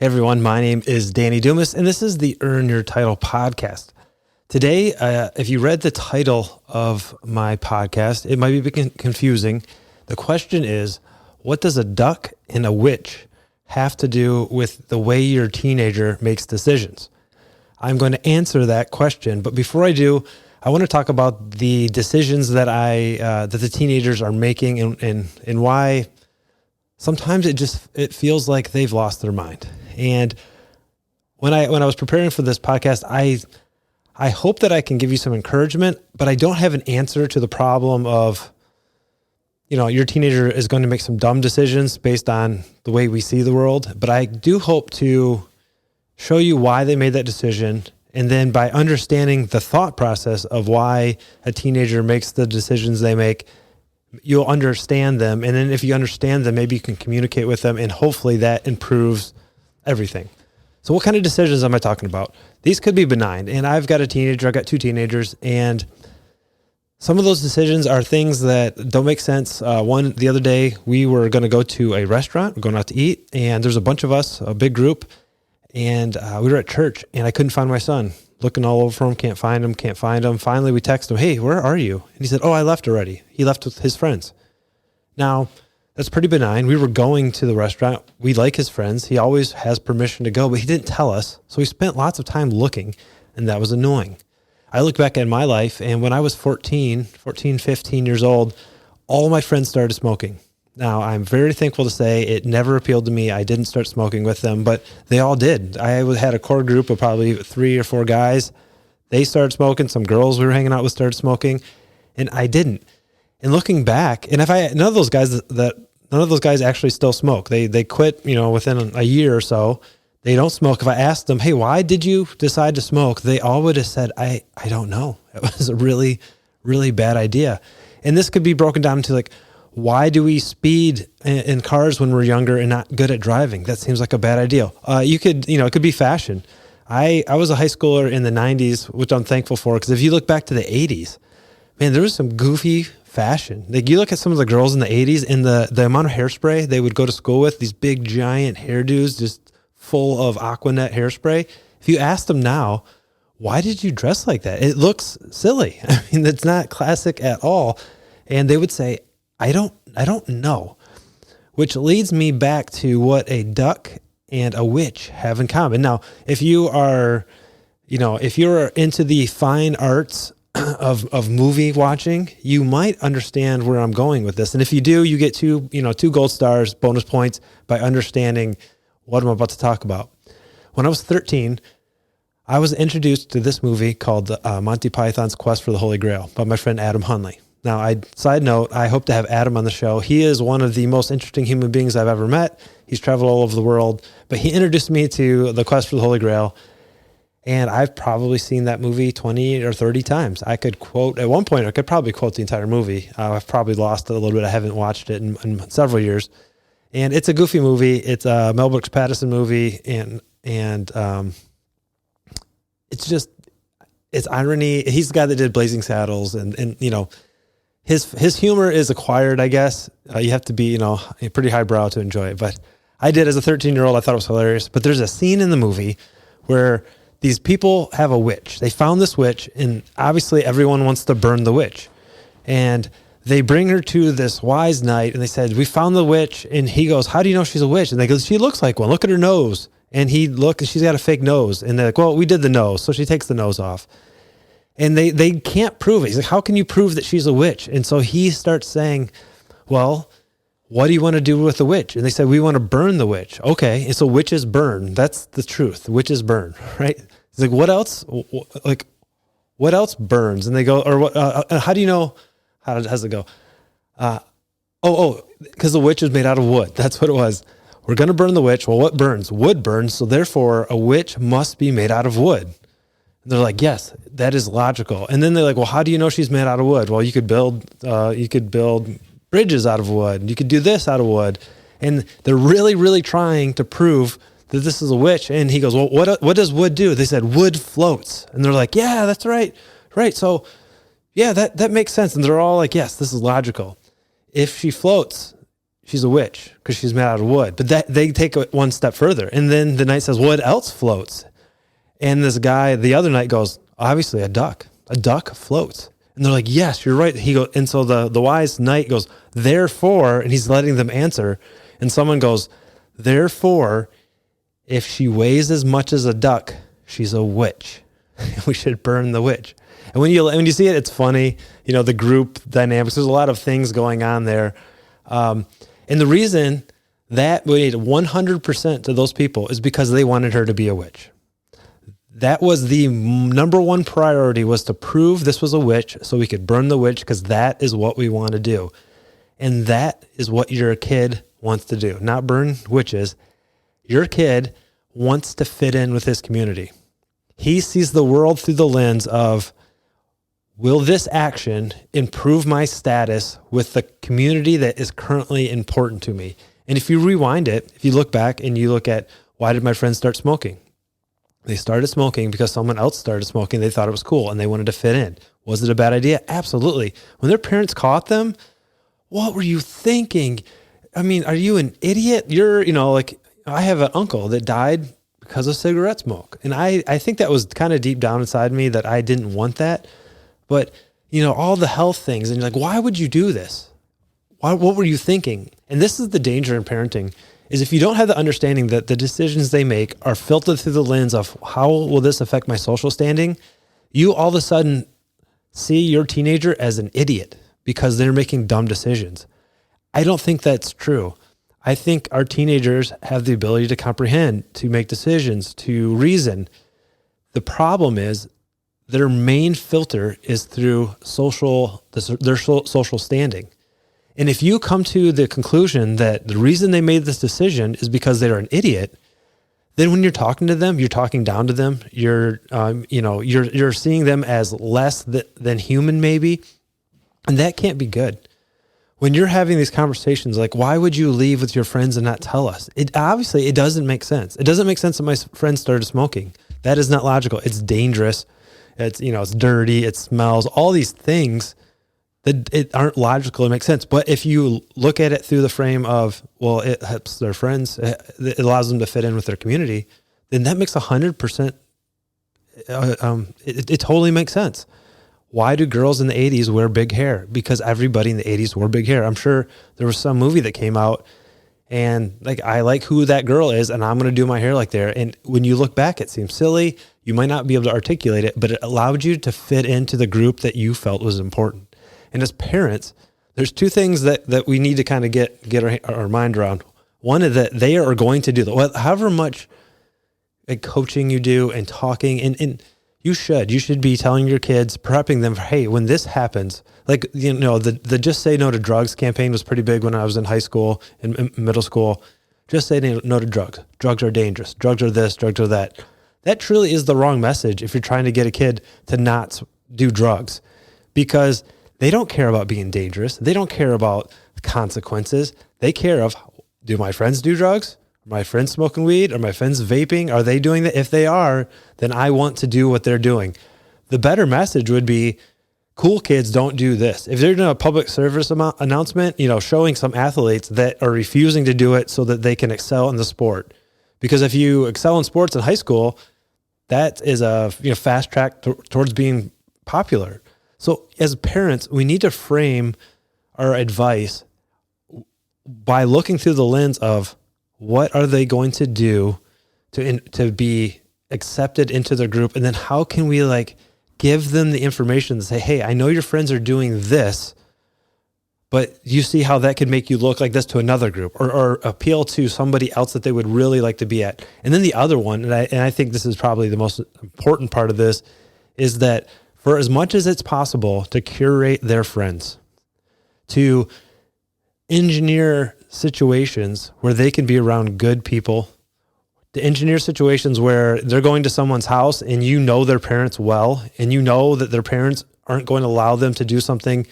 Hey everyone, my name is Danny Dumas, and this is the Earn Your Title podcast. Today, if you read the title of my podcast, it might be a bit confusing. The question is, what does a duck and a witch have to do with the way your teenager makes decisions? I'm going to answer that question, but before I do, I want to talk about the decisions that that the teenagers are making and why sometimes it feels like they've lost their mind. And when I was preparing for this podcast, I hope that I can give you some encouragement, but I don't have an answer to the problem of, your teenager is going to make some dumb decisions based on the way we see the world. But I do hope to show you why they made that decision. And then by understanding the thought process of why a teenager makes the decisions they make, you'll understand them. And then if you understand them, maybe you can communicate with them, and hopefully that improves everything. So what kind of decisions am I talking about? These could be benign. And I've got two teenagers, and some of those decisions are things that don't make sense. The other day, we were going to go to a restaurant. We're going out to eat, and there's a bunch of us, a big group, and we were at church, and I couldn't find my son. Looking all over for him, can't find him. Finally, we text him, "Hey, where are you?" And he said, "Oh, I left already." He left with his friends. Now, that's pretty benign. We were going to the restaurant. We like his friends. He always has permission to go, but he didn't tell us. So we spent lots of time looking, and that was annoying. I look back at my life, and when I was 15 years old, all my friends started smoking. Now, I'm very thankful to say it never appealed to me. I didn't start smoking with them, but they all did. I had a core group of probably 3 or 4 guys. They started smoking. Some girls we were hanging out with started smoking, and I didn't. And looking back, and none of those guys actually still smoke. They quit, within a year or so. They don't smoke. If I asked them, "Hey, why did you decide to smoke?" They all would have said, I don't know. It was a really, really bad idea. And this could be broken down to why do we speed in cars when we're younger and not good at driving? That seems like a bad idea. It could be fashion. I was a high schooler in the 90s, which I'm thankful for, because if you look back to the 80s, man, there was some goofy fashion. You look at some of the girls in the 80s and the amount of hairspray they would go to school with, these big giant hairdos just full of Aquanet hairspray. If you ask them now, why did you dress like that? It looks silly. I mean, it's not classic at all. And they would say, I don't know. Which leads me back to what a duck and a witch have in common. Now, if you're into the fine arts of movie watching, you might understand where I'm going with this. And if you do, you get two gold stars, bonus points by understanding what I'm about to talk about. When I was 13, I was introduced to this movie called Monty Python's Quest for the Holy Grail by my friend Adam Hunley. Now, side note, I hope to have Adam on the show. He is one of the most interesting human beings I've ever met. He's traveled all over the world, but he introduced me to the Quest for the Holy Grail. And I've probably seen that movie 20 or 30 times. I could probably quote the entire movie. I've probably lost it a little bit. I haven't watched it in several years. And it's a goofy movie. It's a Mel Brooks Patterson movie. And it's irony. He's the guy that did Blazing Saddles. And his humor is acquired, I guess. You have to be, pretty highbrow to enjoy it. But I did as a 13-year-old. I thought it was hilarious. But there's a scene in the movie where these people have a witch. They found this witch, and obviously everyone wants to burn the witch. And they bring her to this wise knight, and they said, "We found the witch." And he goes, "How do you know she's a witch?" And they go, "She looks like one. Look at her nose." And and she's got a fake nose. And they're like, "Well, we did the nose." So she takes the nose off. And they can't prove it. He's like, "How can you prove that she's a witch?" And so he starts saying, "Well, what do you want to do with the witch?" And they said, "We want to burn the witch." Okay. And so witches burn. That's the truth. Witches burn, right? He's like, "What else? What else burns?" And they go, "How do you know?" How does it go? Because the witch is made out of wood. That's what it was. We're going to burn the witch. Well, what burns? Wood burns. So therefore a witch must be made out of wood. And they're like, "Yes, that is logical." And then they're like, "Well, how do you know she's made out of wood?" "Well, you could build bridges out of wood. You could do this out of wood." And they're really, really trying to prove that this is a witch. And he goes, "Well, what does wood do?" They said, "Wood floats." And they're like, "Yeah, that's right. Right. So yeah, that makes sense." And they're all like, "Yes, this is logical. If she floats, she's a witch because she's made out of wood. But that they take it one step further. And then the knight says, what else floats? And this guy, the other knight goes, obviously a duck. A duck floats. And they're like, yes, you're right. He goes, and so the wise knight goes, therefore, and he's letting them answer. And someone goes, therefore, if she weighs as much as a duck, she's a witch. We should burn the witch. And when you see it, it's funny. You know, the group dynamics. There's a lot of things going on there. And the reason that weighed 100% to those people is because they wanted her to be a witch. That was the number one priority, was to prove this was a witch so we could burn the witch, because that is what we want to do. And that is what your kid wants to do, not burn witches. Your kid wants to fit in with his community. He sees the world through the lens of, will this action improve my status with the community that is currently important to me? And if you rewind it, if you look back and you look at, why did my friends start smoking? They started smoking because someone else started smoking. They thought it was cool and they wanted to fit in. Was it a bad idea? Absolutely. When their parents caught them, what were you thinking? I mean, are you an idiot? Like, I have an uncle that died because of cigarette smoke. And I think that was kind of deep down inside me that I didn't want that. But, all the health things, and you're like, why would you do this? What were you thinking? And this is the danger in parenting, is if you don't have the understanding that the decisions they make are filtered through the lens of, how will this affect my social standing? You all of a sudden see your teenager as an idiot because they're making dumb decisions. I don't think that's true. I think our teenagers have the ability to comprehend, to make decisions, to reason. The problem is their main filter is through their social standing. And if you come to the conclusion that the reason they made this decision is because they're an idiot, then when you're talking to them, you're talking down to them. You're seeing them as less than human, maybe, and that can't be good. When you're having these conversations, like, why would you leave with your friends and not tell us? It doesn't make sense. It doesn't make sense that my friends started smoking. That is not logical. It's dangerous. It's dirty. It smells. All these things that it aren't logical to make sense. But if you look at it through the frame of, well, it helps their friends, it allows them to fit in with their community, then that makes 100%. It totally makes sense. Why do girls in the 80s wear big hair? Because everybody in the 80s wore big hair. I'm sure there was some movie that came out and I like who that girl is and I'm going to do my hair like there. And when you look back, it seems silly. You might not be able to articulate it, but it allowed you to fit into the group that you felt was important. And as parents, there's two things that we need to kind of get our mind around. One is that they are going to do that. However much coaching you do and talking, and you should be telling your kids, prepping them for, hey, when this happens, the Just Say No to Drugs campaign was pretty big when I was in high school and middle school. Just say no to drugs. Drugs are dangerous. Drugs are this, drugs are that. That truly is the wrong message if you're trying to get a kid to not do drugs, because they don't care about being dangerous. They don't care about consequences. They care of, do my friends do drugs? Are my friends smoking weed? Are my friends vaping? Are they doing that? If they are, then I want to do what they're doing. The better message would be, cool kids don't do this. If they're doing a public service announcement, showing some athletes that are refusing to do it so that they can excel in the sport. Because if you excel in sports in high school, that is a fast track towards being popular. So as parents, we need to frame our advice by looking through the lens of, what are they going to do to be accepted into their group? And then how can we give them the information to say, hey, I know your friends are doing this, but you see how that could make you look like this to another group, or appeal to somebody else that they would really like to be at. And then the other one, and I think this is probably the most important part of this, is that for as much as it's possible to curate their friends, to engineer situations where they can be around good people, to engineer situations where they're going to someone's house and their parents well, and that their parents aren't going to allow them to do something,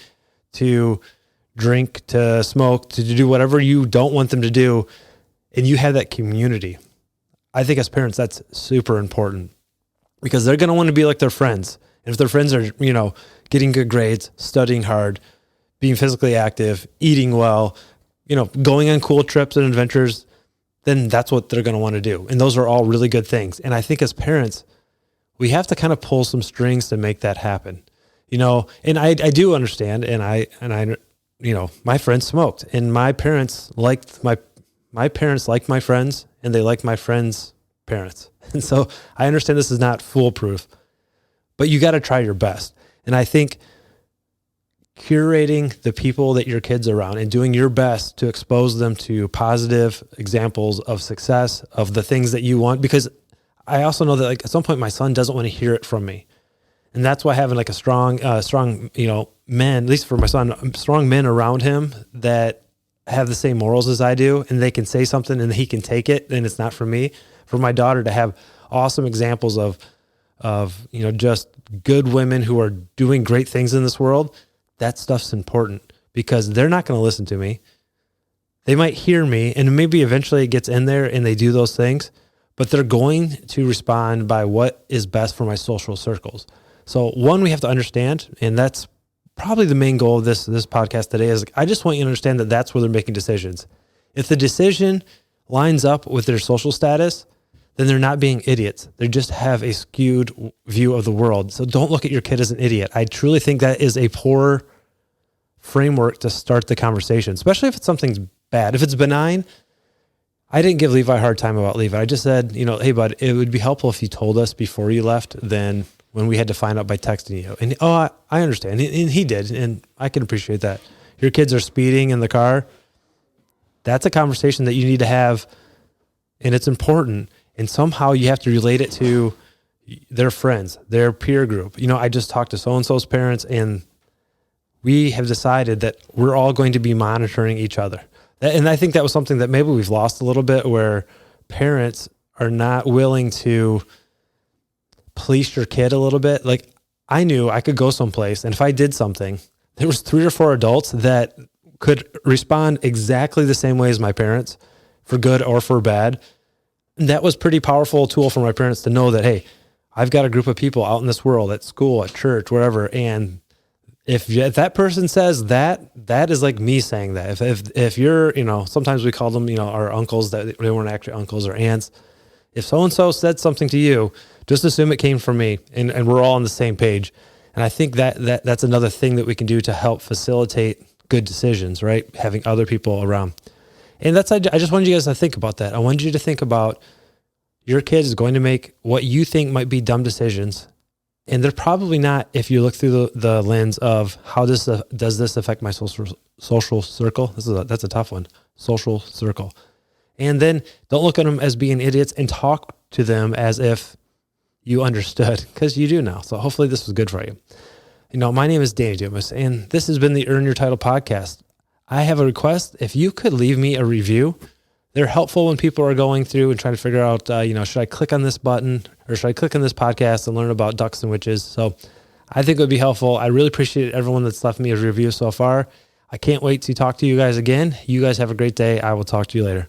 to drink, to smoke, to do whatever you don't want them to do, and you have that community. I think as parents, that's super important, because they're going to want to be like their friends. And if their friends are, getting good grades, studying hard, being physically active, eating well, going on cool trips and adventures, then that's what they're going to want to do. And those are all really good things. And I think as parents, we have to kind of pull some strings to make that happen, and I do understand. And I, my friends smoked, and my parents liked my parents like my friends, and they like my friends' parents. And so I understand this is not foolproof, but you got to try your best. And I think curating the people that your kids are around and doing your best to expose them to positive examples of success, of the things that you want, because I also know that like at some point my son doesn't want to hear it from me. And that's why having like a strong, men, at least for my son, strong men around him that have the same morals as I do, and they can say something and he can take it, and it's not from me. For my daughter to have awesome examples of just good women who are doing great things in this world, that stuff's important because they're not going to listen to me. They might hear me, and maybe eventually it gets in there and they do those things, but they're going to respond by what is best for my social circles. So one, we have to understand, and that's probably the main goal of this podcast today, is I just want you to understand that that's where they're making decisions. If the decision lines up with their social status, then they're not being idiots. They just have a skewed view of the world. So don't look at your kid as an idiot. I truly think that is a poor framework to start the conversation, especially if it's something bad. If it's benign, I didn't give Levi a hard time about Levi. I just said, hey, bud, it would be helpful if you told us before you left than when we had to find out by texting you. And I understand. And he did. And I can appreciate that. Your kids are speeding in the car. That's a conversation that you need to have. And it's important. And somehow you have to relate it to their friends, their peer group. I just talked to so-and-so's parents, and we have decided that we're all going to be monitoring each other. And I think that was something that maybe we've lost a little bit, where parents are not willing to police your kid a little bit. Like, I knew I could go someplace, and if I did something, there was 3 or 4 adults that could respond exactly the same way as my parents, for good or for bad. And that was pretty powerful tool for my parents to know that, hey, I've got a group of people out in this world, at school, at church, wherever. And if that person says that is like me saying that. If you're, sometimes we call them, our uncles, that they weren't actually uncles or aunts. If so-and-so said something to you, just assume it came from me, and we're all on the same page. And I think that's another thing that we can do to help facilitate good decisions, right? Having other people around. And I just wanted you guys to think about that. I wanted you to think about your kid is going to make what you think might be dumb decisions. And they're probably not, if you look through the lens of how does this affect my social circle? That's a tough one. Social circle. And then don't look at them as being idiots, and talk to them as if you understood, because you do now. So hopefully this was good for you. My name is Danny Dumas, and this has been the Earn Your Title podcast. I have a request. If you could leave me a review, they're helpful when people are going through and trying to figure out, should I click on this button, or should I click on this podcast and learn about ducks and witches? So I think it would be helpful. I really appreciate everyone that's left me a review so far. I can't wait to talk to you guys again. You guys have a great day. I will talk to you later.